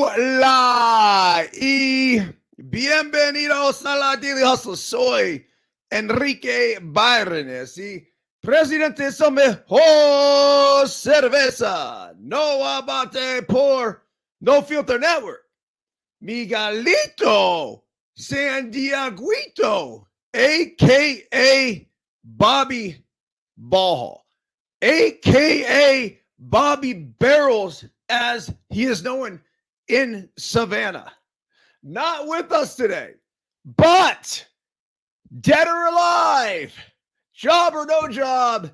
Hola y bienvenidos a la Daily Hustle. Soy Enrique Byrnes y presidente de mejor cerveza. No abate por No Filter Network. Miguelito Santiaguito, a.k.a. Bobby Ball, a.k.a. Bobby Barrels, as he is known in Savannah. Not with us today, but dead or alive, job or no job,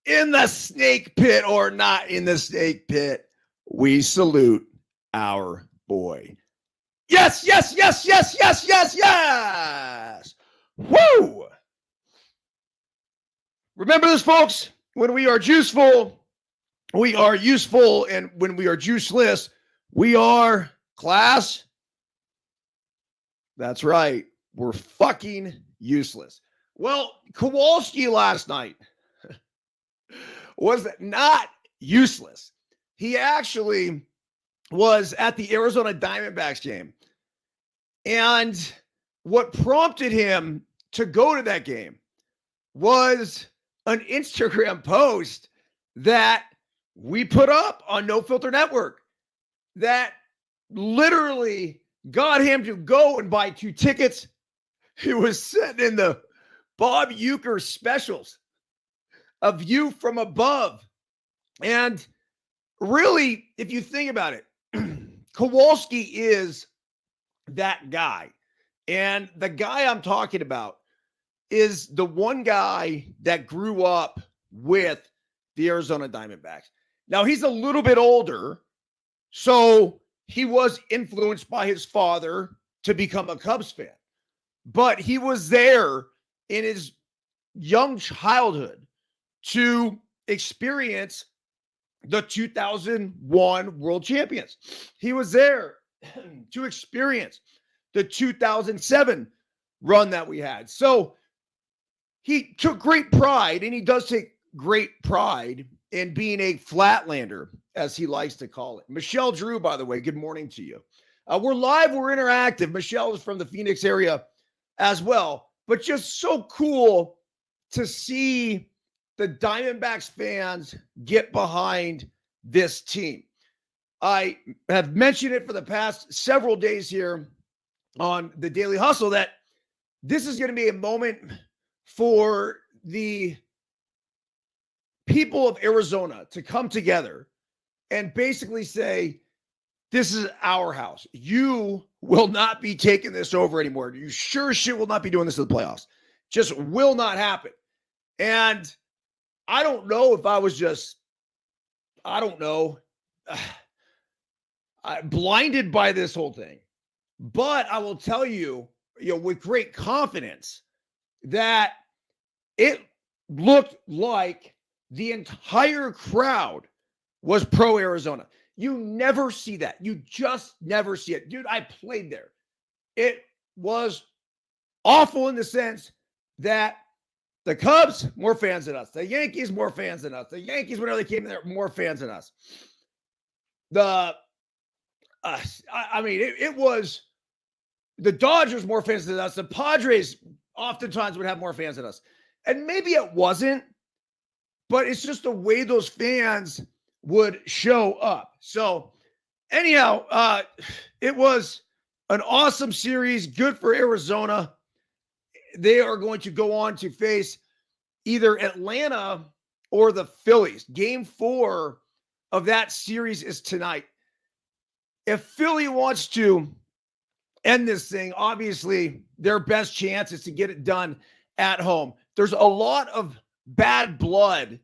in the snake pit or not in the snake pit, we salute our boy. Yes, yes, yes, yes, yes, yes, yes. Woo! Remember this, folks. When we are juiceful, we are useful, and when we are juiceless, we are class. That's right. We're fucking useless. Well, Kowalski last night was not useless. He actually was at the Arizona Diamondbacks game. And what prompted him to go to that game was an Instagram post that we put up on No Filter Network that literally got him to go and buy 2 tickets. He was sitting in the Bob Uecker specials, A View from Above. And really, if you think about it, Kowalski is that guy. And the guy I'm talking about is the one guy that grew up with the Arizona Diamondbacks. Now, he's a little bit older, so he was influenced by his father to become a Cubs fan. But he was there in his young childhood to experience the 2001 World Champions. He was there to experience the 2007 run that we had. So he took great pride, and he does take great pride in being a flatlander, as he likes to call it. Michelle Drew, by the way, good morning to you. We're live, we're interactive. Michelle is from the Phoenix area as well, but just so cool to see the Diamondbacks fans get behind this team. I have mentioned it for the past several days here on the Daily Hustle that this is going to be a moment for the people of Arizona to come together and basically say, this is our house. You will not be taking this over anymore. You sure as shit will not be doing this in the playoffs. Just will not happen. And I don't know if I was just, blinded by this whole thing. But I will tell you, with great confidence that it looked like the entire crowd was pro Arizona. You never see that. You just never see it. Dude, I played there. It was awful in the sense that the Cubs, more fans than us. The Yankees, more fans than us. The Yankees, whenever they came in there, more fans than us. It was the Dodgers, more fans than us. The Padres oftentimes would have more fans than us. And maybe it wasn't, but it's just the way those fans would show up. So anyhow, it was an awesome series. Good for Arizona. They are going to go on to face either Atlanta or the Phillies. Game 4 of that series is tonight. If Philly wants to end this thing, obviously their best chance is to get it done at home. There's a lot of bad blood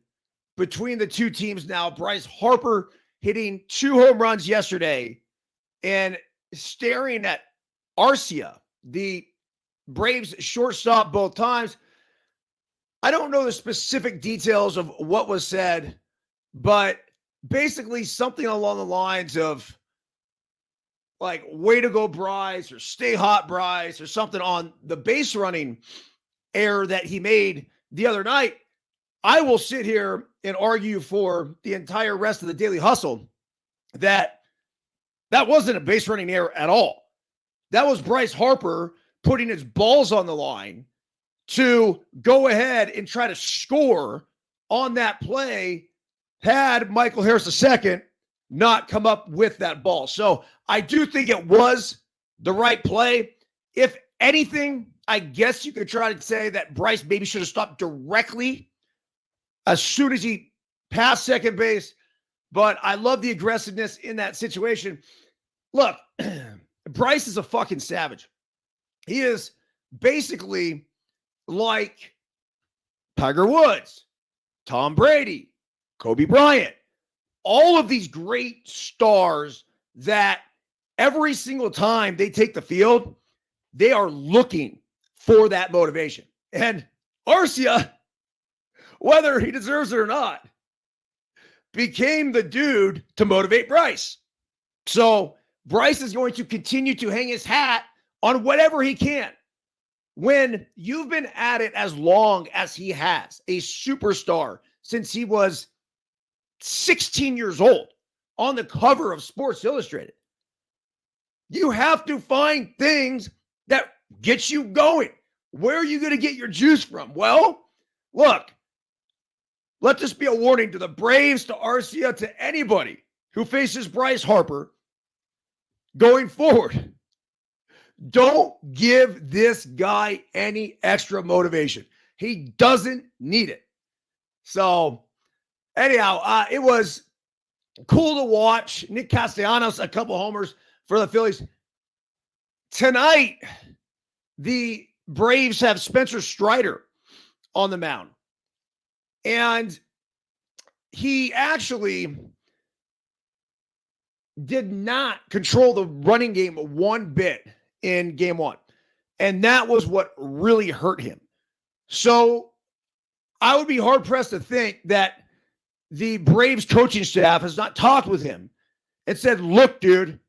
between the two teams now. Bryce Harper hitting 2 home runs yesterday and staring at Arcia, the Braves shortstop, both times. I don't know the specific details of what was said, but basically something along the lines of like, way to go, Bryce, or stay hot, Bryce, or something on the base running error that he made the other night. I will sit here and argue for the entire rest of the Daily Hustle that That wasn't a base running error at all. That was Bryce Harper putting his balls on the line to go ahead and try to score on that play had Michael Harris II not come up with that ball. So I do think it was the right play. If anything, I guess you could try to say that Bryce maybe should have stopped directly as soon as he passed second base. But I love the aggressiveness in that situation. Look, Bryce is a fucking savage. He is basically like Tiger Woods, Tom Brady, Kobe Bryant, all of these great stars that every single time they take the field, they are looking for that motivation. And Arcia, whether he deserves it or not, became the dude to motivate Bryce. So Bryce is going to continue to hang his hat on whatever he can. When you've been at it as long as he has, a superstar since he was 16 years old on the cover of Sports Illustrated, you have to find things that get you going. Where are you going to get your juice from? Well, look, let this be a warning to the Braves, to Arcia, to anybody who faces Bryce Harper going forward. Don't give this guy any extra motivation. He doesn't need it. So, anyhow, it was cool to watch. Nick Castellanos, a couple homers for the Phillies. Tonight, the Braves have Spencer Strider on the mound. And he actually did not control the running game one bit in game one. And that was what really hurt him. So I would be hard pressed to think that the Braves coaching staff has not talked with him and said, look, dude,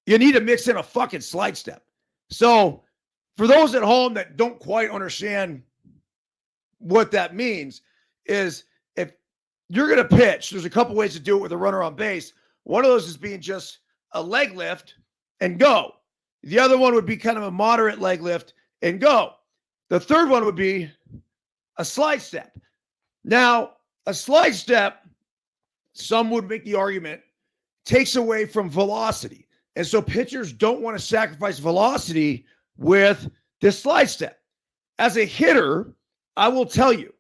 you need to mix in a fucking slide step. So for those at home that don't quite understand what that means is if you're going to pitch, there's a couple ways to do it with a runner on base. One of those is being just a leg lift and go. The other one would be kind of a moderate leg lift and go. The third one would be a slide step. Now, a slide step, some would make the argument, takes away from velocity. And so pitchers don't want to sacrifice velocity with this slide step. As a hitter, I will tell you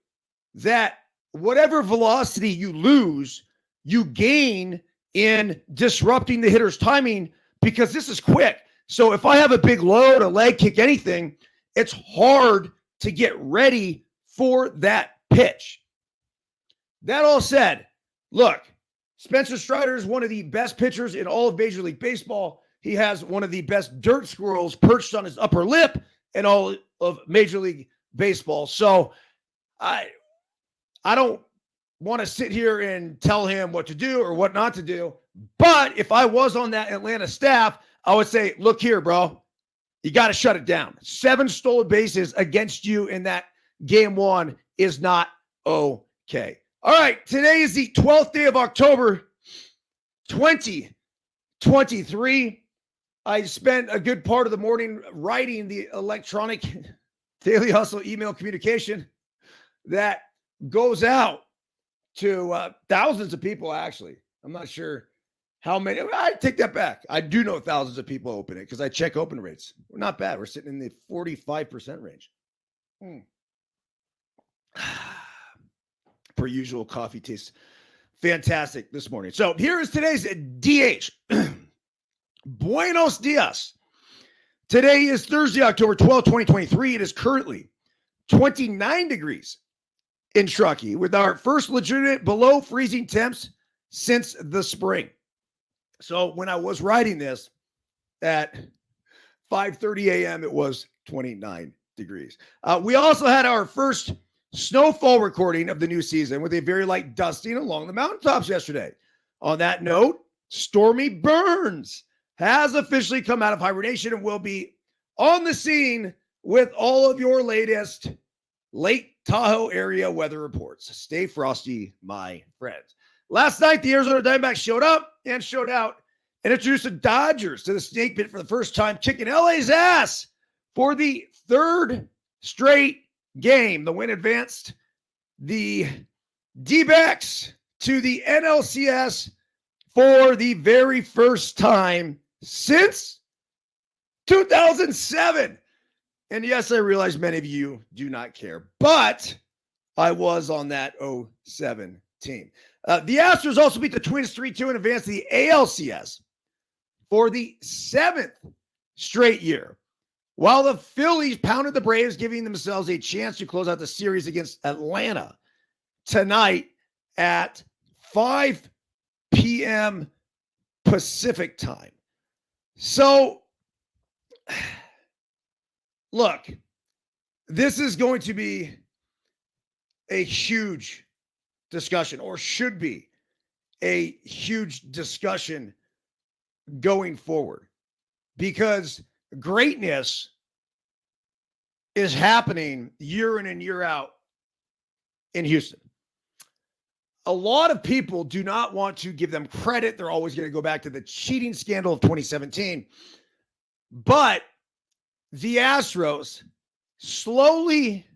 that whatever velocity you lose, you gain in disrupting the hitter's timing because this is quick. So if I have a big load, a leg kick, anything, it's hard to get ready for that pitch. That all said, look, Spencer Strider is one of the best pitchers in all of Major League Baseball. He has one of the best dirt squirrels perched on his upper lip in all of Major League Baseball. So I don't want to sit here and tell him what to do or what not to do. But if I was on that Atlanta staff, I would say, look here, bro, you got to shut it down. 7 stolen bases against you in that game one is not okay. All right, today is the 12th day of October, 2023. I spent a good part of the morning writing the electronic Daily Hustle email communication that goes out to thousands of people, actually. I'm not sure how many. I take that back. I do know thousands of people open it because I check open rates. We're not bad. We're sitting in the 45% range. Per usual, coffee tastes fantastic this morning. So here is today's DH. Buenos dias. Today is Thursday, October 12, 2023. It is currently 29 degrees in Truckee with our first legitimate below freezing temps since the spring. So when I was writing this at 5:30 a.m., it was 29 degrees. We also had our first snowfall recording of the new season with a very light dusting along the mountaintops yesterday. On that note, Stormy Byrnes has officially come out of hibernation and will be on the scene with all of your latest Lake Tahoe area weather reports. Stay frosty, my friends. Last night, the Arizona Diamondbacks showed up and showed out and introduced the Dodgers to the snake pit for the first time, kicking LA's ass for the third straight game. The win advanced the D-backs to the NLCS for the very first time since 2007. And yes, I realize many of you do not care, but I was on that 07 team. The Astros also beat the Twins 3-2 and advanced to the ALCS for the seventh straight year, while the Phillies pounded the Braves, giving themselves a chance to close out the series against Atlanta tonight at 5 p.m. Pacific time. So, look, this is going to be a huge discussion, or should be a huge discussion going forward, because greatness is happening year in and year out in Houston. A lot of people do not want to give them credit. They're always going to go back to the cheating scandal of 2017. But the Astros, slowly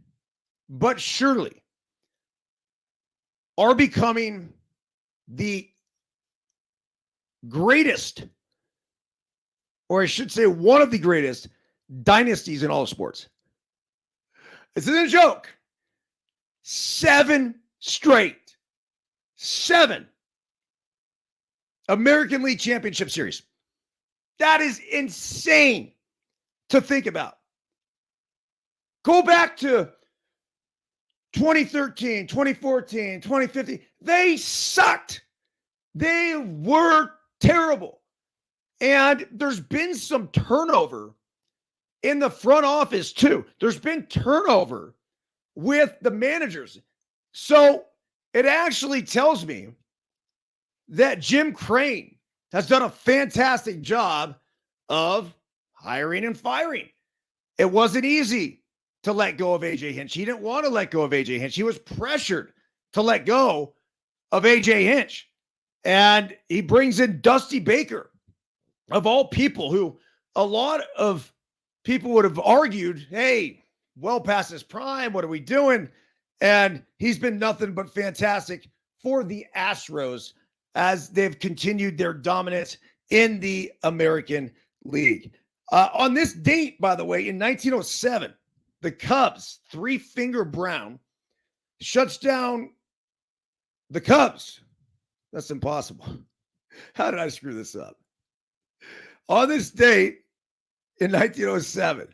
but surely, are becoming the greatest, or I should say one of the greatest dynasties in all of sports. This isn't a joke. 7 straight. 7 American League Championship Series. That is insane to think about. Go back to 2013, 2014, 2015. They sucked. They were terrible. And there's been some turnover in the front office too. There's been turnover with the managers. So it actually tells me that Jim Crane has done a fantastic job of hiring and firing. It wasn't easy to let go of AJ Hinch. He didn't want to let go of AJ Hinch. He was pressured to let go of AJ Hinch. And he brings in Dusty Baker, of all people, who a lot of people would have argued, hey, well past his prime, what are we doing? And he's been nothing but fantastic for the Astros as they've continued their dominance in the American League. On this date, by the way, in 1907, the Cubs, Three-Finger Brown, shuts down the Cubs. That's impossible. How did I screw this up? On this date in 1907,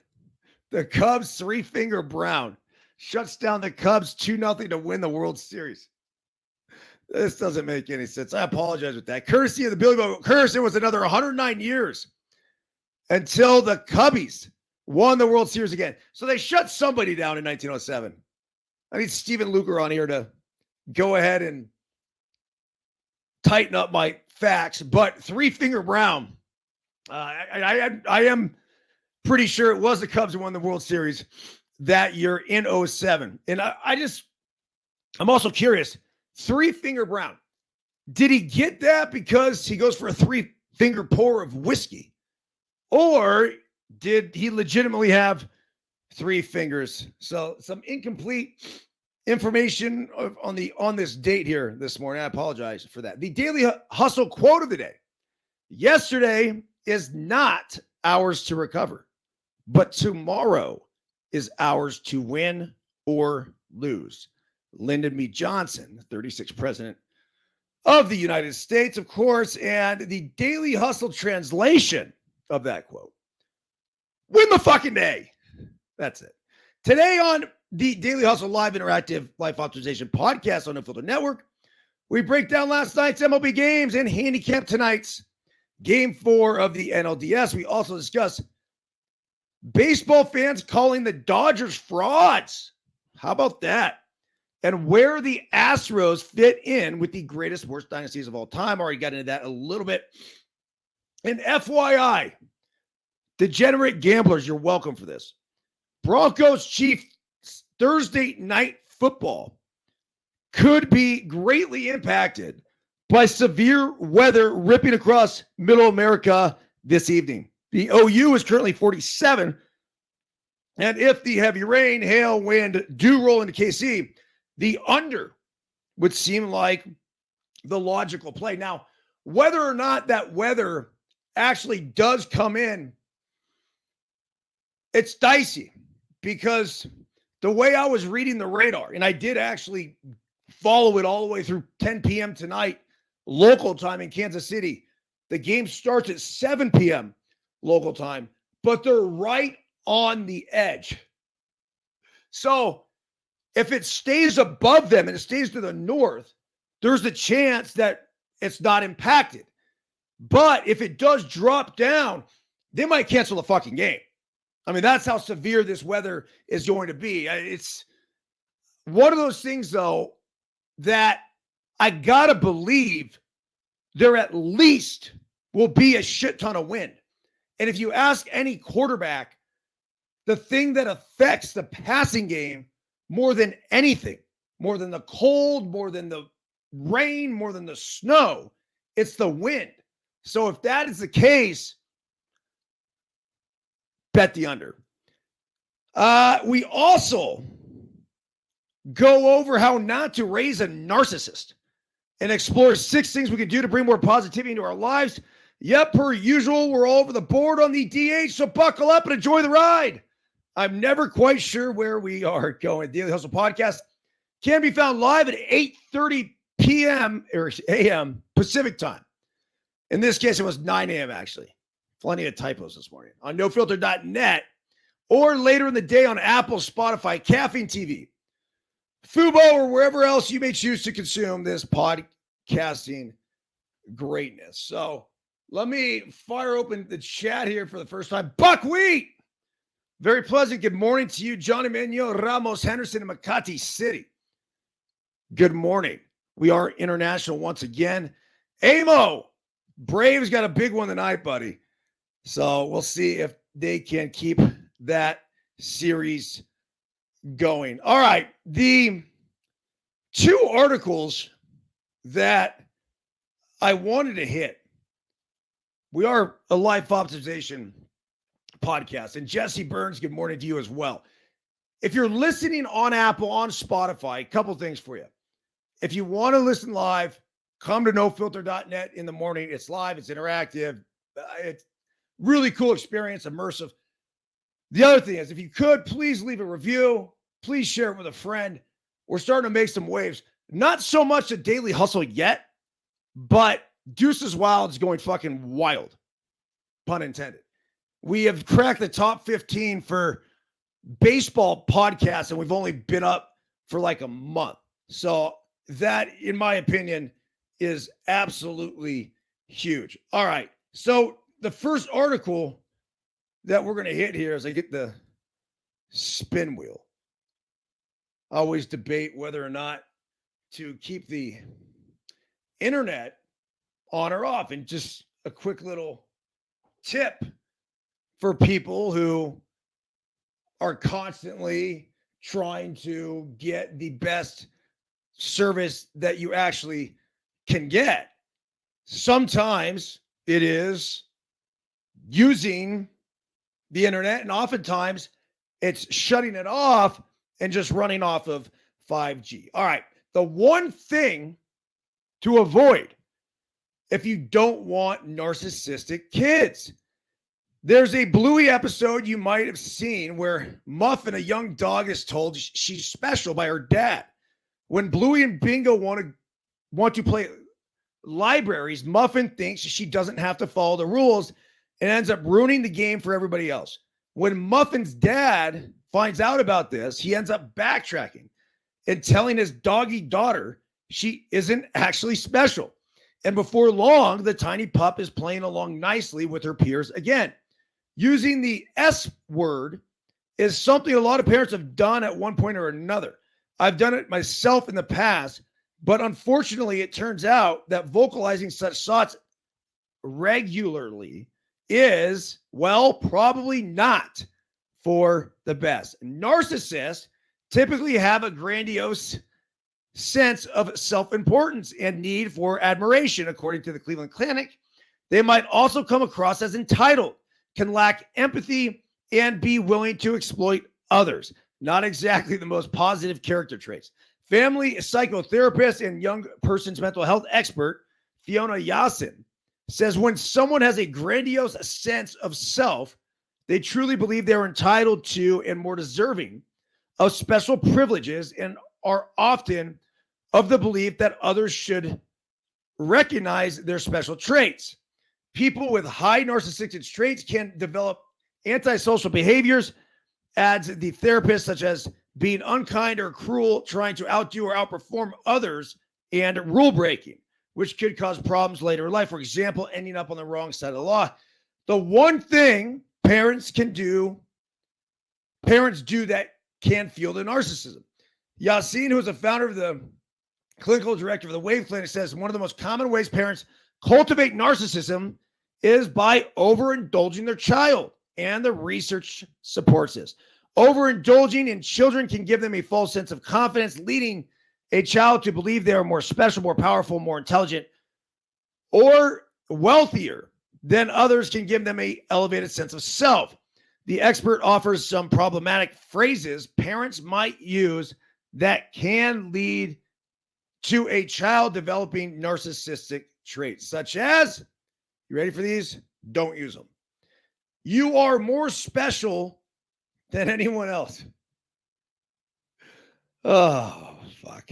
the Cubs, Three-Finger Brown, shuts down the Cubs 2-0 to win the World Series. This doesn't make any sense. I apologize with that. Courtesy of the Billy Bob Curse, it was another 109 years until the Cubbies won the World Series again. So they shut somebody down in 1907. I need Stephen Luker on here to go ahead and tighten up my facts. But Three-Finger Brown, I am pretty sure it was the Cubs who won the World Series that year in 07. And I'm also curious, Three-Finger Brown, did he get that because he goes for a 3-finger pour of whiskey? Or did he legitimately have 3 fingers? So some incomplete information on this date here this morning. I apologize for that. The Daily Hustle quote of the day. Yesterday is not ours to recover, but tomorrow is ours to win or lose. Lyndon B. Johnson, 36th president of the United States, of course, and the Daily Hustle translation of that quote. Win the fucking day. That's it. Today on the Daily Hustle Live Interactive Life Optimization Podcast on Infilter Network, we break down last night's MLB games and handicap tonight's Game 4 of the NLDS. We also discuss baseball fans calling the Dodgers frauds. How about that? And where the Astros fit in with the greatest, worst dynasties of all time. Already got into that a little bit. And FYI, degenerate gamblers, you're welcome for this. Broncos Chiefs Thursday night football could be greatly impacted by severe weather ripping across middle America this evening. The OU is currently 47. And if the heavy rain, hail, wind do roll into KC, the under would seem like the logical play. Now, whether or not that weather actually does come in, it's dicey because the way I was reading the radar, and I did actually follow it all the way through 10 p.m. tonight, local time in Kansas City. The game starts at 7 p.m. local time, but they're right on the edge. So if it stays above them and it stays to the north, there's a chance that it's not impacted. But if it does drop down, they might cancel the fucking game. I mean, that's how severe this weather is going to be. It's one of those things, though, that I gotta believe there at least will be a shit ton of wind. And if you ask any quarterback, the thing that affects the passing game more than anything, more than the cold, more than the rain, more than the snow, it's the wind. So if that is the case, bet the under. We also go over how not to raise a narcissist and explore 6 things we can do to bring more positivity into our lives. Yep, per usual, we're all over the board on the DH, so buckle up and enjoy the ride. I'm never quite sure where we are going. The Daily Hustle Podcast can be found live at 8:30 p.m. or a.m. Pacific time. In this case, it was 9 a.m. actually. Plenty of typos this morning. On nofilter.net or later in the day on Apple, Spotify, Caffeine TV, Fubo, or wherever else you may choose to consume this podcasting greatness. So let me fire open the chat here for the first time. Buckwheat! Very pleasant. Good morning to you, Johnny Manuel Ramos Henderson in Makati City. Good morning. We are international once again. Amo, Braves got a big one tonight, buddy. So we'll see if they can keep that series going. All right. The 2 articles that I wanted to hit. We are a life optimization podcast. And Jesse Byrnes, good morning to you as well. If you're listening on Apple, on Spotify, a couple things for you. If you want to listen live, come to nofilter.net in the morning. It's live. It's interactive. It's really cool experience, immersive. The other thing is, if you could, please leave a review. Please share it with a friend. We're starting to make some waves. Not so much a Daily Hustle yet, but Deuces Wild is going fucking wild. Pun intended. We have cracked the top 15 for baseball podcasts, and we've only been up for like a month. So that, in my opinion, is absolutely huge. All right. So the first article that we're going to hit here as I get the spin wheel. I always debate whether or not to keep the internet on or off. And just a quick little tip for people who are constantly trying to get the best service that you actually can get. Sometimes it is using the internet, and oftentimes it's shutting it off and just running off of 5G. All right. The one thing to avoid if you don't want narcissistic kids. There's a Bluey episode you might have seen where Muffin, a young dog, is told she's special by her dad. When Bluey and Bingo want to play libraries, Muffin thinks she doesn't have to follow the rules and ends up ruining the game for everybody else. When Muffin's dad finds out about this, he ends up backtracking and telling his doggy daughter she isn't actually special. And before long, the tiny pup is playing along nicely with her peers again. Using the S word is something a lot of parents have done at one point or another. I've done it myself in the past, but unfortunately, it turns out that vocalizing such thoughts regularly is, well, probably not for the best. Narcissists typically have a grandiose sense of self-importance and need for admiration. According to the Cleveland Clinic, they might also come across as entitled, can lack empathy, and be willing to exploit others. Not exactly the most positive character traits. Family psychotherapist and young person's mental health expert, Fiona Yasin, says when someone has a grandiose sense of self, they truly believe they're entitled to and more deserving of special privileges and are often of the belief that others should recognize their special traits. People with high narcissistic traits can develop antisocial behaviors, adds the therapist, such as being unkind or cruel, trying to outdo or outperform others, and rule breaking, which could cause problems later in life. For example, ending up on the wrong side of the law. The one thing parents do that can fuel the narcissism. Yasin, who is the founder of the clinical director of the Wave Clinic, says one of the most common ways parents cultivate narcissism is by overindulging their child, and the research supports this. Overindulging in children can give them a false sense of confidence, leading a child to believe they are more special, more powerful, more intelligent, or wealthier than others, can give them an elevated sense of self. The expert offers some problematic phrases parents might use that can lead to a child developing narcissistic traits, such as, you ready for these? Don't use them. You are more special than anyone else. Oh, fuck.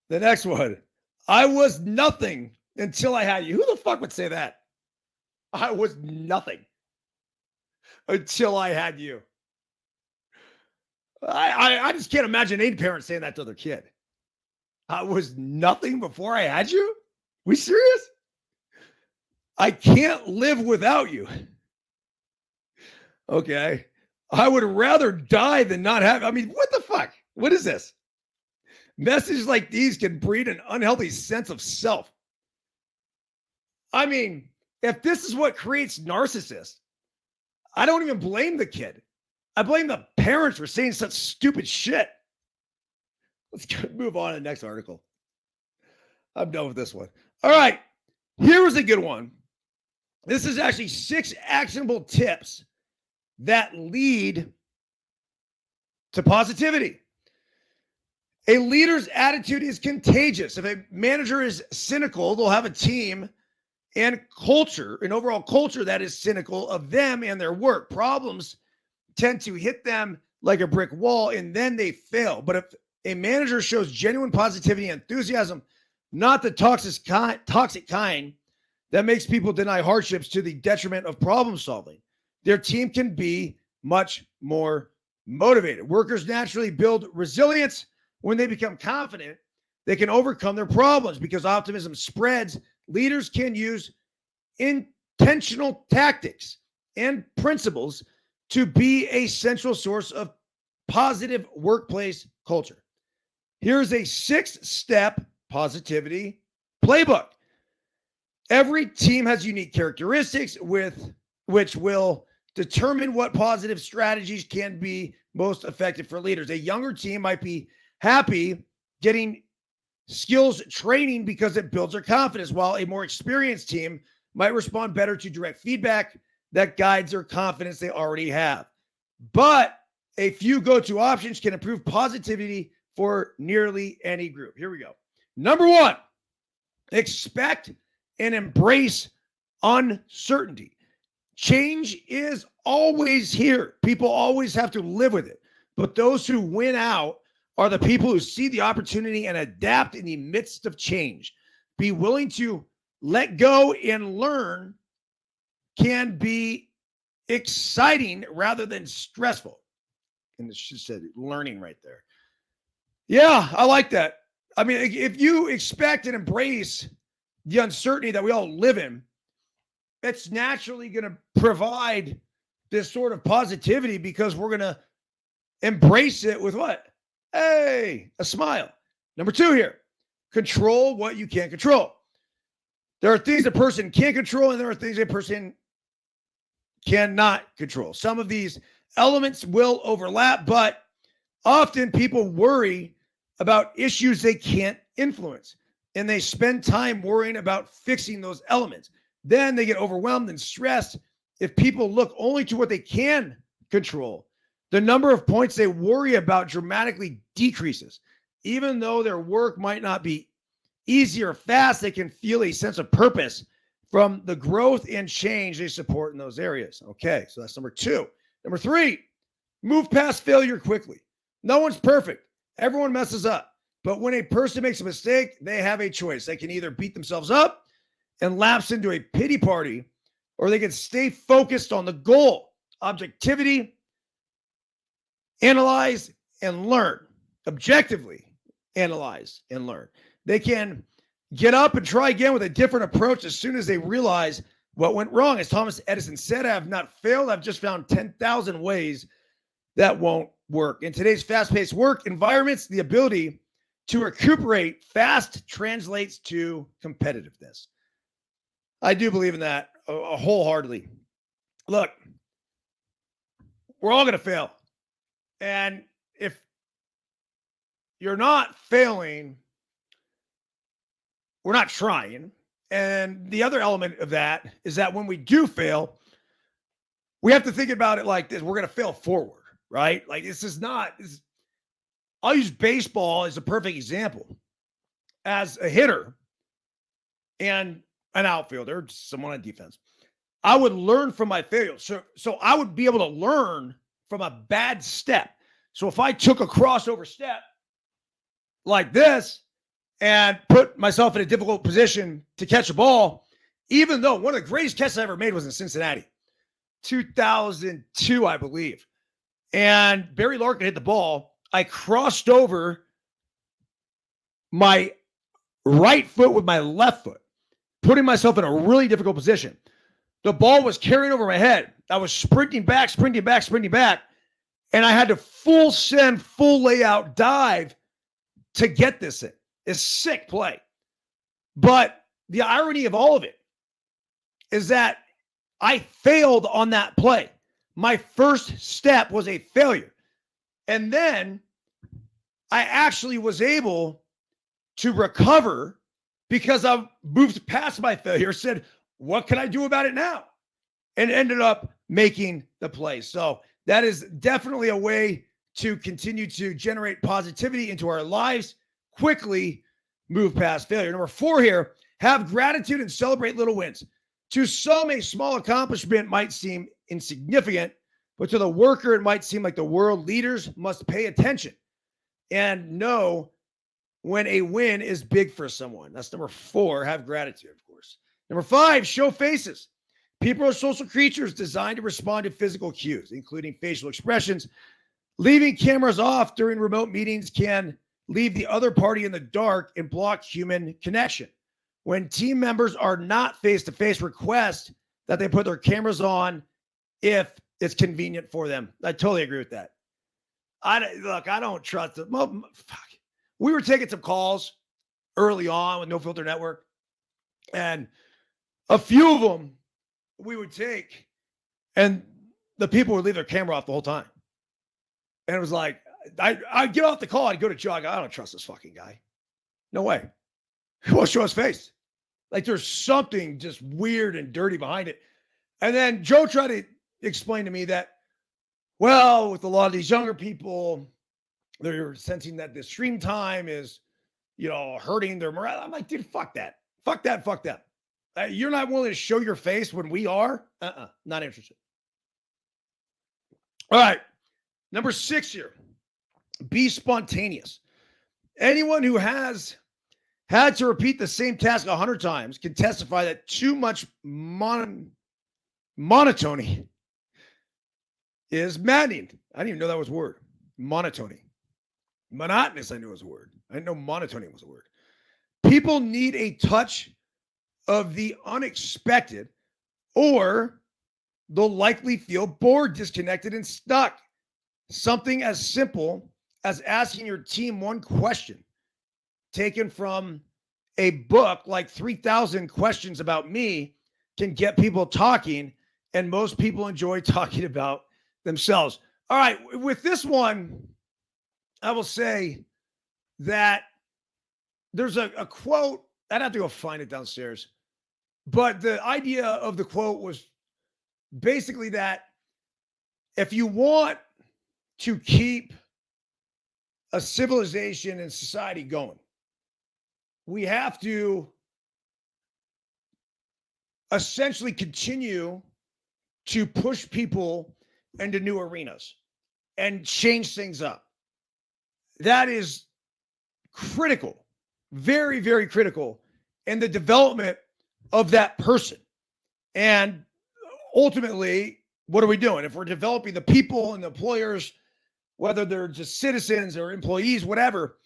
The next one. I was nothing until I had you. Who the fuck would say that? I was nothing until I had you. I just can't imagine any parent saying that to their kid. I was nothing before I had you? We serious? I can't live without you. Okay. I would rather die than not have. I mean, what the fuck? What is this? Messages like these can breed an unhealthy sense of self. I mean, if this is what creates narcissists, I don't even blame the kid. I blame the parents for saying such stupid shit. Let's move on to the next article. I'm done with this one. All right. Here was a good one. This is actually 6 actionable tips that lead to positivity. A leader's attitude is contagious. If a manager is cynical, they'll have a team and culture, an overall culture that is cynical of them and their work. Problems tend to hit them like a brick wall, and then they fail. But if a manager shows genuine positivity and enthusiasm, not the toxic kind that makes people deny hardships to the detriment of problem solving, their team can be much more motivated. Workers naturally build resilience when they become confident they can overcome their problems. Because optimism spreads, leaders can use intentional tactics and principles to be a central source of positive workplace culture. Here's a 6-step positivity playbook. Every team has unique characteristics which will determine what positive strategies can be most effective for leaders. A younger team might be happy getting skills training because it builds their confidence, while a more experienced team might respond better to direct feedback that guides their confidence they already have. But a few go-to options can improve positivity for nearly any group. Here we go. Number 1, expect and embrace uncertainty. Change is always here. People always have to live with it. But those who win out are the people who see the opportunity and adapt in the midst of change. Be willing to let go and learn can be exciting rather than stressful. And it just said learning right there. Yeah, I like that. I mean, if you expect and embrace the uncertainty that we all live in, it's naturally going to provide this sort of positivity, because we're going to embrace it with what? Hey, a smile. Number 2 here, control what you can't control. There are things a person can control, and there are things a person cannot control. Some of these elements will overlap, but often people worry about issues they can't influence, and they spend time worrying about fixing those elements. Then they get overwhelmed and stressed. If people look only to what they can control, the number of points they worry about dramatically decreases. Even though their work might not be easy or fast, they can feel a sense of purpose from the growth and change they support in those areas. Okay, so that's number 2. Number 3, move past failure quickly. No one's perfect. Everyone messes up. But when a person makes a mistake, they have a choice. They can either beat themselves up and lapse into a pity party, or they can stay focused on the goal, objectivity, analyze and learn, objectively analyze and learn. They can get up and try again with a different approach as soon as they realize what went wrong. As Thomas Edison said, I have not failed. I've just found 10,000 ways that won't work. In today's fast-paced work environments, the ability to recuperate fast translates to competitiveness. I do believe in that wholeheartedly. Look, we're all going to fail. And if you're not failing, we're not trying. And the other element of that is that when we do fail, we have to think about it like this. We're going to fail forward, right? Like I'll use baseball as a perfect example. As a hitter and an outfielder, someone on defense, I would learn from my failures. So I would be able to learn from a bad step. So if I took a crossover step like this and put myself in a difficult position to catch a ball, even though one of the greatest catches I ever made was in Cincinnati, 2002, I believe. And Barry Larkin hit the ball. I crossed over my right foot with my left foot, putting myself in a really difficult position. The ball was carrying over my head. I was sprinting back, and I had to full send, full layout dive to get this in. It's sick play. But the irony of all of it is that I failed on that play. My first step was a failure. And then I actually was able to recover because I moved past my failure, said, what can I do about it now? And ended up making the play. So that is definitely a way to continue to generate positivity into our lives, quickly move past failure. Number 4 here, have gratitude and celebrate little wins. To some, a small accomplishment might seem insignificant, but to the worker, it might seem like the world. Leaders must pay attention and know when a win is big for someone. That's number 4, have gratitude, of course. Number 5, show faces. People are social creatures designed to respond to physical cues, including facial expressions. Leaving cameras off during remote meetings can leave the other party in the dark and block human connection. When team members are not face-to-face, request that they put their cameras on if it's convenient for them. I totally agree with that. I don't trust it. We were taking some calls early on with No Filter Network, and a few of them we would take, and the people would leave their camera off the whole time. And it was like, I'd get off the call, I'd go to Joe, I don't trust this fucking guy. No way. He won't show his face. Like there's something just weird and dirty behind it. And then Joe tried to explain to me that, well, with a lot of these younger people, they're sensing that the stream time is, hurting their morale. I'm like, dude, fuck that. Fuck that. Fuck that. You're not willing to show your face when we are? Not interested. All right. Number 6 here. Be spontaneous. Anyone who has had to repeat the same task 100 times can testify that too much monotony is maddening. I didn't even know that was a word. Monotony. Monotonous, I knew was a word. I didn't know monotony was a word. People need a touch of the unexpected, or they'll likely feel bored, disconnected, and stuck. Something as simple as asking your team one question taken from a book like 3,000 Questions About Me can get people talking, and most people enjoy talking about themselves. All right, with this one, I will say that there's a quote. I'd have to go find it downstairs. But the idea of the quote was basically that if you want to keep a civilization and society going, we have to essentially continue to push people into new arenas and change things up. That is critical, very, very critical in the development of that person. And ultimately, what are we doing? If we're developing the people and the employers, whether they're just citizens or employees, whatever,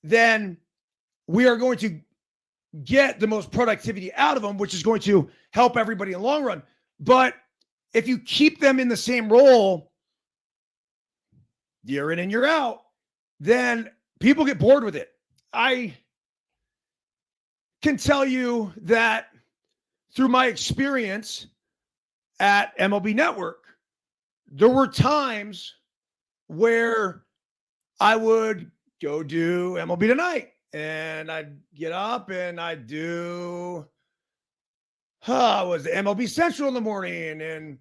then we are going to get the most productivity out of them, which is going to help everybody in the long run. But if you keep them in the same role year in and year out, then people get bored with it. I can tell you that through my experience at MLB Network, there were times where I would go do MLB Tonight, and I'd get up and I'd do was the MLB Central in the morning, and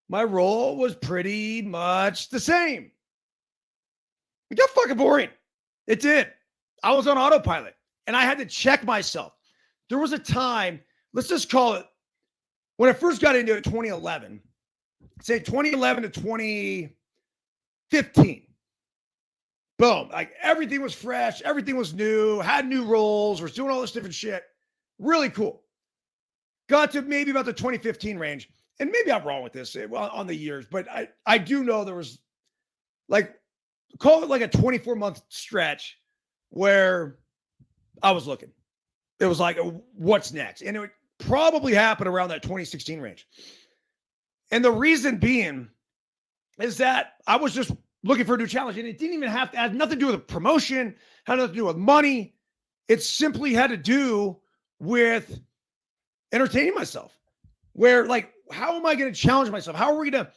my role was pretty much the same. It got fucking boring. It did. I was on autopilot, and I had to check myself. There was a time, let's just call it, when I first got into it, 2011, say 2011 to 2015. Boom. Like everything was fresh. Everything was new. Had new roles. Was doing all this different shit. Really cool. Got to maybe about the 2015 range. And maybe I'm wrong with this on the years, but I do know there was like, call it like a 24-month stretch where I was looking. It was like, what's next? And it would probably happen around that 2016 range. And the reason being is that I was just looking for a new challenge. And it didn't even have to have nothing to do with promotion, had nothing to do with money. It simply had to do with entertaining myself. Where, like, how am I going to challenge myself? How are we going to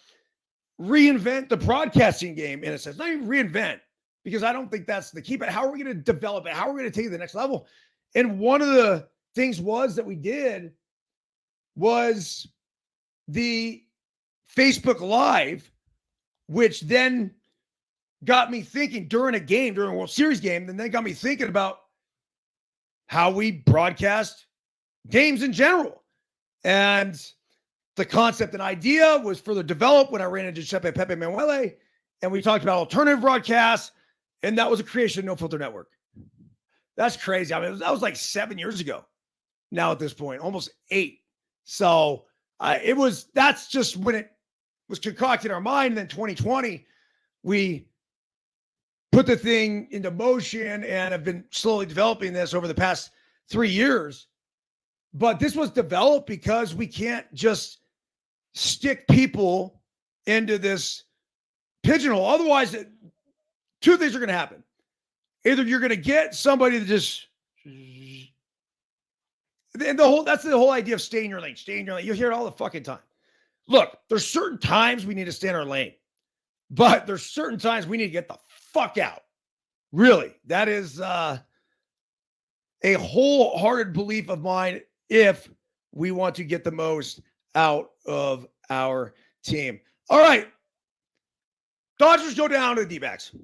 reinvent the broadcasting game in a sense? Not even reinvent, because I don't think that's the key, but how are we going to develop it? How are we going to take it to the next level? And one of the things that we did was the Facebook Live, which then got me thinking during a World Series game, and then got me thinking about how we broadcast games in general. And the concept and idea was further developed when I ran into Giuseppe Pepe Manuele, and we talked about alternative broadcasts, and that was a creation of No Filter Network. That's crazy. I mean, that was like 7 years ago now at this point, almost 8. So that's just when it was concocted in our mind. And then 2020, we put the thing into motion and have been slowly developing this over the past 3 years. But this was developed because we can't just stick people into this pigeonhole. Otherwise, two things are going to happen. Either you're going to get somebody that just, and that's the whole idea of stay in your lane, stay in your lane. You hear it all the fucking time. Look, there's certain times we need to stay in our lane, but there's certain times we need to get the fuck out. Really. That is a wholehearted belief of mine if we want to get the most out of our team. All right. Dodgers go down to the D-backs.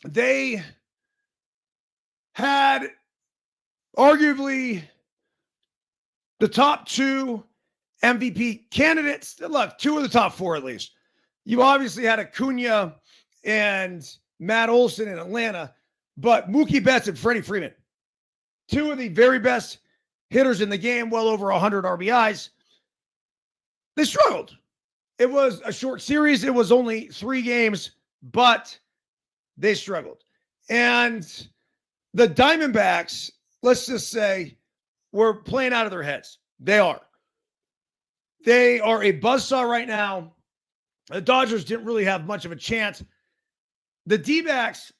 They had arguably the top 2 MVP candidates. Look, 2 of the top 4 at least. You obviously had Acuna and Matt Olson in Atlanta, but Mookie Betts and Freddie Freeman, 2 of the very best hitters in the game, well over 100 RBIs. They struggled. It was a short series. It was only 3 games, but they struggled. And the Diamondbacks, let's just say, were playing out of their heads. They are. They are a buzzsaw right now. The Dodgers didn't really have much of a chance. The D-backs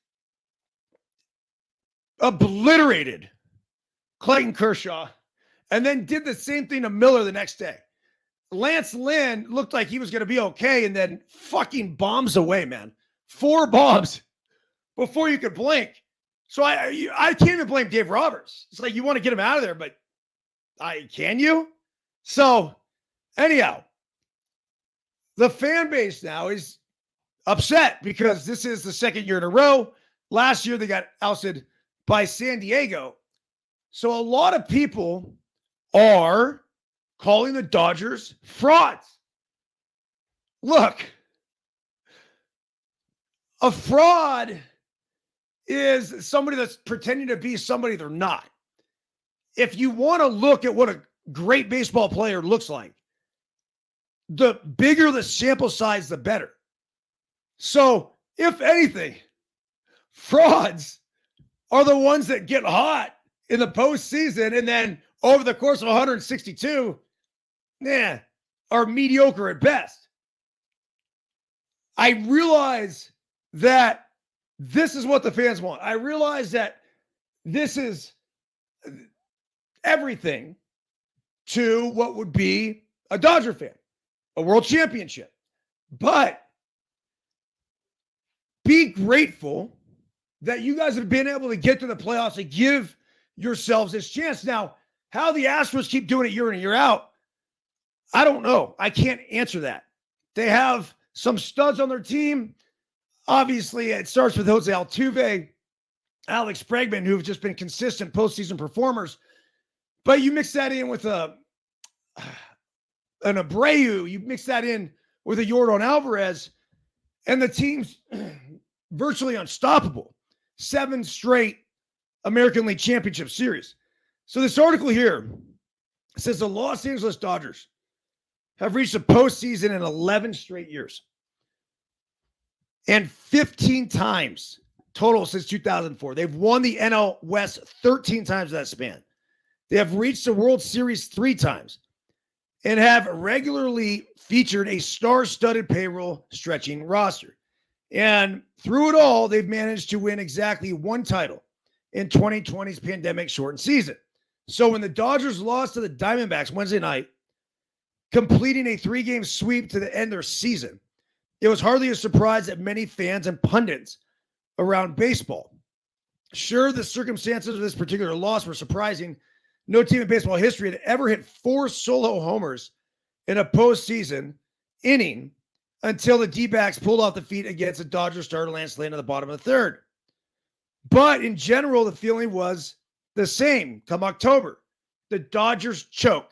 obliterated Clayton Kershaw and then did the same thing to Miller the next day. Lance Lynn looked like he was going to be okay and then fucking bombs away, man. 4 bombs before you could blink. So I can't even blame Dave Roberts. It's like you want to get him out of there, but can you? So anyhow, the fan base now is upset because this is the second year in a row. Last year they got ousted by San Diego. So a lot of people are calling the Dodgers frauds. Look, a fraud is somebody that's pretending to be somebody they're not. If you want to look at what a great baseball player looks like, the bigger the sample size, the better. So, if anything, frauds are the ones that get hot in the postseason and then over the course of 162, are mediocre at best. I realize that this is what the fans want. I realize that this is everything to what would be a Dodger fan, a world championship. But be grateful that you guys have been able to get to the playoffs and give yourselves this chance. Now, how the Astros keep doing it year in and year out, I don't know. I can't answer that. They have some studs on their team. Obviously, it starts with Jose Altuve, Alex Bregman, who've just been consistent postseason performers. But you mix that in with an Abreu, you mix that in with a Yordan Alvarez, and the team's virtually unstoppable. 7 straight American League Championship Series. So this article here says the Los Angeles Dodgers have reached a postseason in 11 straight years. And 15 times total since 2004. They've won the NL West 13 times in that span. They have reached the World Series 3 times and have regularly featured a star-studded payroll stretching roster. And through it all, they've managed to win exactly 1 title in 2020's pandemic-shortened season. So when the Dodgers lost to the Diamondbacks Wednesday night, completing a 3-game sweep to end their season, it was hardly a surprise that many fans and pundits around baseball. Sure, the circumstances of this particular loss were surprising. No team in baseball history had ever hit 4 solo homers in a postseason inning until the D-backs pulled off the feet against the Dodgers starter Lance Lynn in the bottom of the 3rd. But in general, the feeling was the same come October. The Dodgers choke.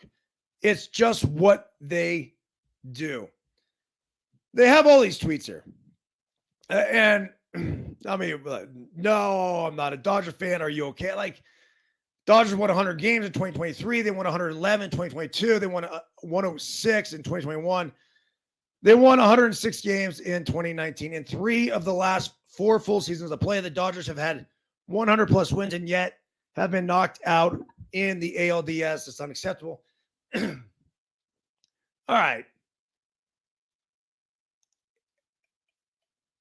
It's just what they do. They have all these tweets here. And I mean, no, I'm not a Dodger fan. Are you okay? Like, Dodgers won 100 games in 2023. They won 111 in 2022. They won 106 in 2021. They won 106 games in 2019. In 3 of the last 4 full seasons of play, the Dodgers have had 100-plus wins and yet have been knocked out in the ALDS. It's unacceptable. All right.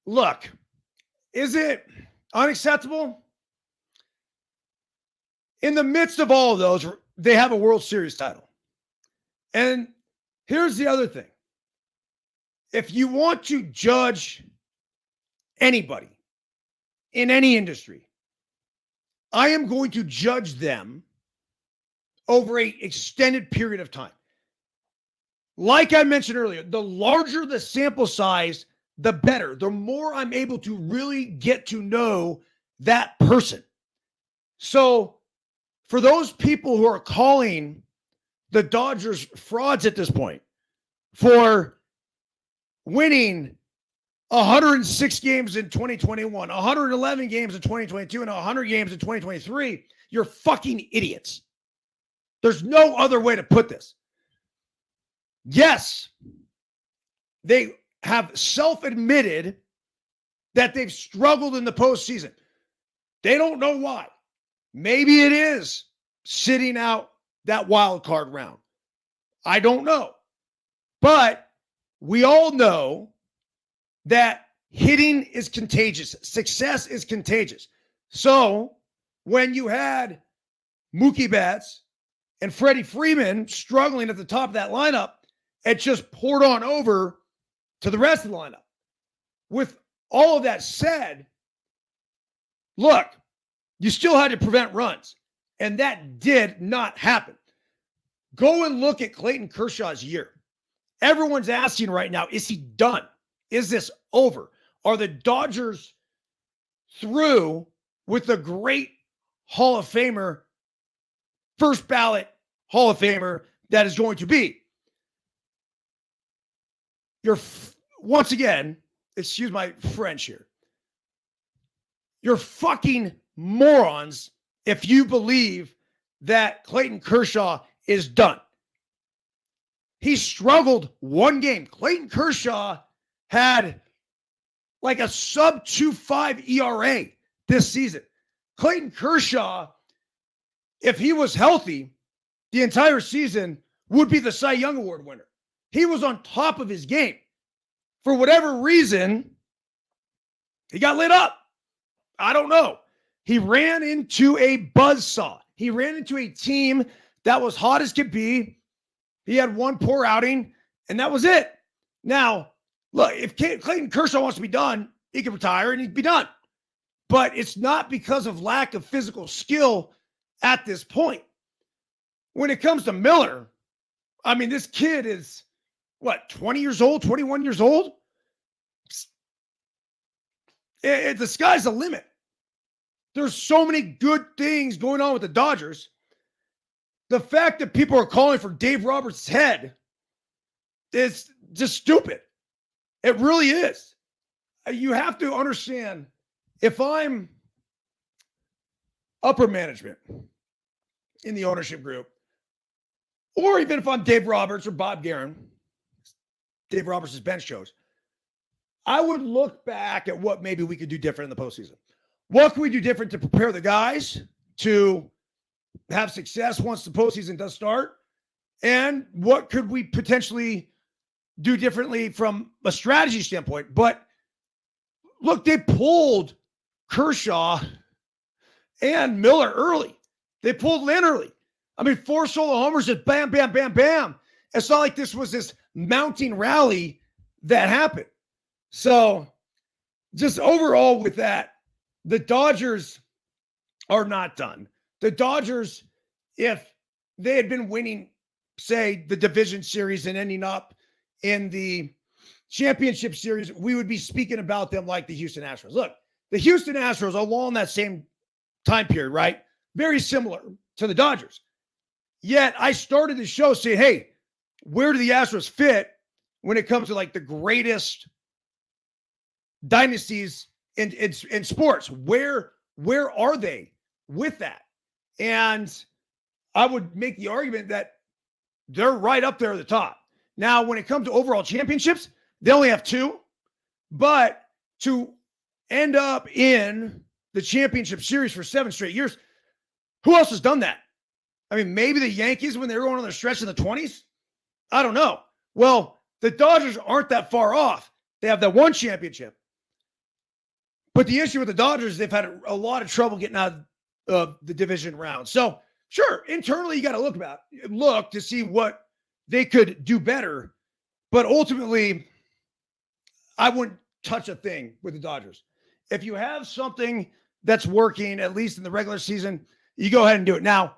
Look, is it unacceptable? In the midst of all of those, they have a World Series title. And here's the other thing. If you want to judge anybody in any industry, I am going to judge them over an extended period of time. Like I mentioned earlier, the larger the sample size, the better. The more I'm able to really get to know that person. So for those people who are calling the Dodgers frauds at this point for winning 106 games in 2021, 111 games in 2022, and 100 games in 2023, you're fucking idiots. There's no other way to put this. Yes, they have self-admitted that they've struggled in the postseason. They don't know why. Maybe it is sitting out that wild card round. I don't know. But we all know that hitting is contagious. Success is contagious. So when you had Mookie Betts and Freddie Freeman struggling at the top of that lineup, it just poured on over to the rest of the lineup. With all of that said, look, You still had to prevent runs, and that did not happen. Go and look at Clayton Kershaw's year. Everyone's asking right now, is he done? Is this over? Are the Dodgers through with the great Hall of Famer, first ballot Hall of Famer that is going to be? Once again, excuse my French here, you're fucking morons if you believe that Clayton Kershaw is done. He struggled one game. Clayton Kershaw had like a sub 2.5 ERA this season. Clayton Kershaw, if he was healthy the entire season, would be the Cy Young Award winner. He was on top of his game. For whatever reason, he got lit up. I don't know. He ran into a buzzsaw. He ran into a team that was hot as could be. He had one poor outing, and that was it. Now, look, if Clayton Kershaw wants to be done, he can retire and he'd be done. But it's not because of lack of physical skill at this point. When it comes to Miller, I mean, this kid is, 20 years old, 21 years old? The sky's the limit. There's so many good things going on with the Dodgers. The fact that people are calling for Dave Roberts' head is just stupid. It really is. You have to understand, if I'm upper management in the ownership group, or even if I'm Dave Roberts or Bob Guerin, Dave Roberts' bench shows, I would look back at what maybe we could do different in the postseason. What can we do different to prepare the guys to have success once the postseason does start? And what could we potentially do differently from a strategy standpoint? But look, they pulled Kershaw and Miller early. They pulled Lynn early. I mean, 4 solo homers, just bam, bam, bam, bam. It's not like this was this mounting rally that happened. So just overall with that, the Dodgers are not done. The Dodgers, if they had been winning, say, the division series and ending up in the championship series, we would be speaking about them like the Houston Astros. Look, the Houston Astros along that same time period, right? Very similar to the Dodgers. Yet I started the show saying, hey, where do the Astros fit when it comes to like the greatest dynasties in sports? Where are they with that? And I would make the argument that they're right up there at the top. Now, when it comes to overall championships, they only have 2. But to end up in the championship series for 7 straight years, who else has done that? I mean, maybe the Yankees when they were going on their stretch in the 20s? I don't know. Well, the Dodgers aren't that far off. They have that 1 championship. But the issue with the Dodgers, they've had a lot of trouble getting out of the division round. So, sure, internally you got to look to see what they could do better. But ultimately, I wouldn't touch a thing with the Dodgers. If you have something that's working, at least in the regular season, you go ahead and do it. Now,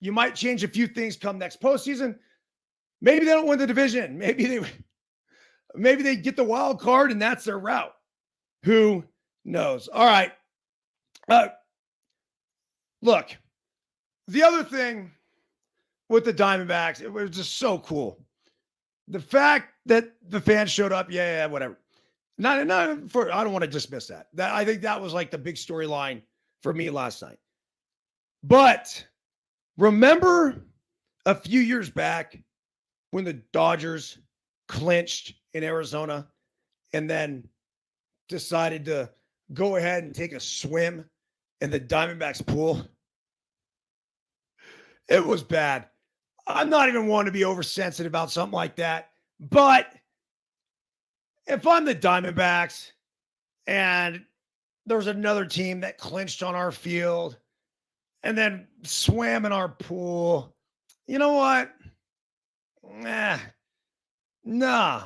you might change a few things come next postseason. Maybe they don't win the division. Maybe they get the wild card and that's their route. Who knows? All right. Look, the other thing with the Diamondbacks, it was just so cool. The fact that the fans showed up, yeah, whatever. I don't want to dismiss that. I think that was like the big storyline for me last night. But remember a few years back when the Dodgers clinched in Arizona and then decided to go ahead and take a swim in the Diamondbacks pool? It was bad. I'm not even one to be oversensitive about something like that. But if I'm the Diamondbacks and there's another team that clinched on our field and then swam in our pool, you know what? Nah,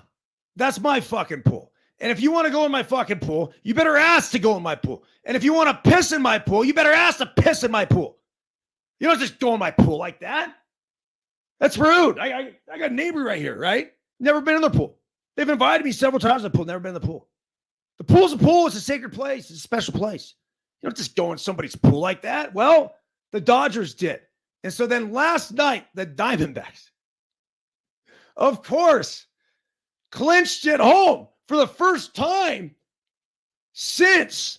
that's my fucking pool. And if you want to go in my fucking pool, you better ask to go in my pool. And if you want to piss in my pool, you better ask to piss in my pool. You don't just go in my pool like that. That's rude. I got a neighbor right here, right? Never been in their pool. They've invited me several times to the pool, never been in the pool. The pool's a pool. It's a sacred place. It's a special place. You don't just go in somebody's pool like that. Well, the Dodgers did. And so then last night, the Diamondbacks, of course, clinched at home for the first time since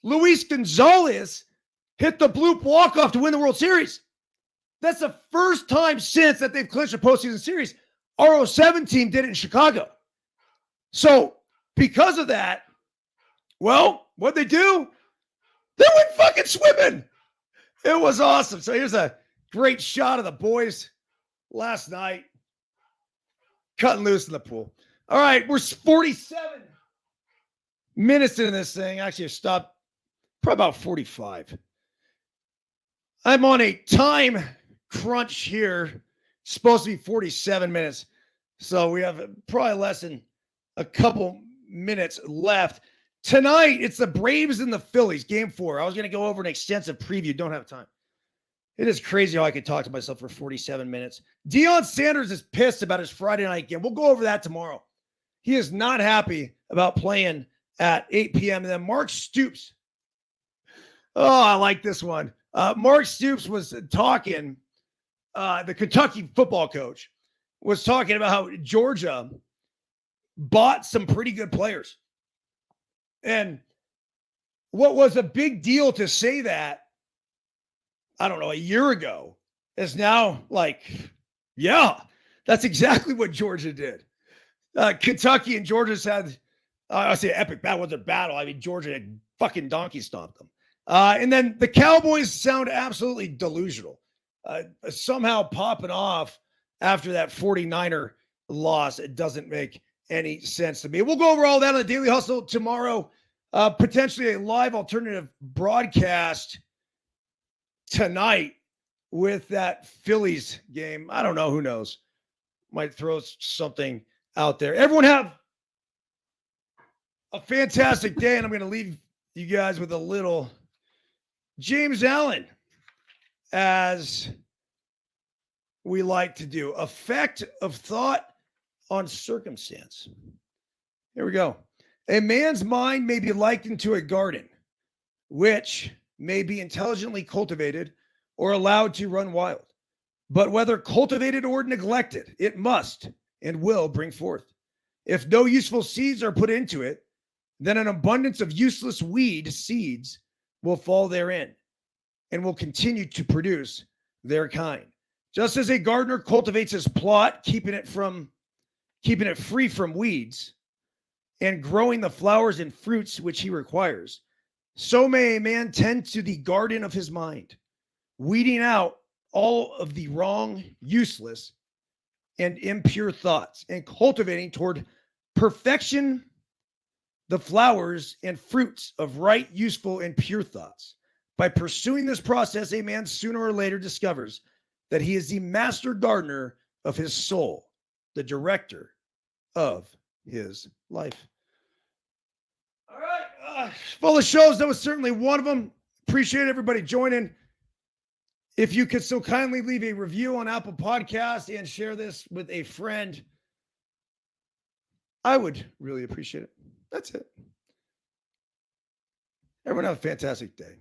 Luis Gonzalez hit the bloop walk-off to win the World Series. That's the first time since that they've clinched a postseason series. Our 07 team did it in Chicago. So because of that, well, what'd they do? They went fucking swimming. It was awesome. So here's a great shot of the boys last night cutting loose in the pool. All right, we're 47 minutes into this thing. Actually, I stopped probably about 45. I'm on a time crunch here. It's supposed to be 47 minutes. So we have probably less than a couple minutes left. Tonight, it's the Braves and the Phillies, game 4. I was going to go over an extensive preview. Don't have time. It is crazy how I could talk to myself for 47 minutes. Deion Sanders is pissed about his Friday night game. We'll go over that tomorrow. He is not happy about playing at 8 p.m. And then Mark Stoops. Oh, I like this one. Mark Stoops was talking, the Kentucky football coach was talking about how Georgia bought some pretty good players. And what was a big deal to say that, I don't know, a year ago is now like, yeah, that's exactly what Georgia did. Kentucky and Georgia's had, I say epic battle. Wasn't a battle. I mean, Georgia had fucking donkey stomped them. And then the Cowboys sound absolutely delusional. Somehow popping off after that 49er loss. It doesn't make any sense to me. We'll go over all that on the Daily Hustle tomorrow. Potentially a live alternative broadcast tonight with that Phillies game. I don't know. Who knows? Might throw something out there. Everyone have a fantastic day, and I'm going to leave you guys with a little James Allen, as we like to do. Effect of thought on circumstance. Here we go. A man's mind may be likened to a garden, which may be intelligently cultivated or allowed to run wild. But whether cultivated or neglected, it must and will bring forth. If no useful seeds are put into it, then an abundance of useless weed seeds will fall therein and will continue to produce their kind. Just as a gardener cultivates his plot, keeping it free from weeds and growing the flowers and fruits which he requires, so may a man tend to the garden of his mind, weeding out all of the wrong, useless, and impure thoughts and cultivating toward perfection the flowers and fruits of right, useful, and pure thoughts. By pursuing this process, a man sooner or later discovers that he is the master gardener of his soul, the director of his life. All right. Full of shows. That was certainly one of them. Appreciate everybody joining. If you could so kindly leave a review on Apple Podcasts and share this with a friend, I would really appreciate it. That's it. Everyone have a fantastic day.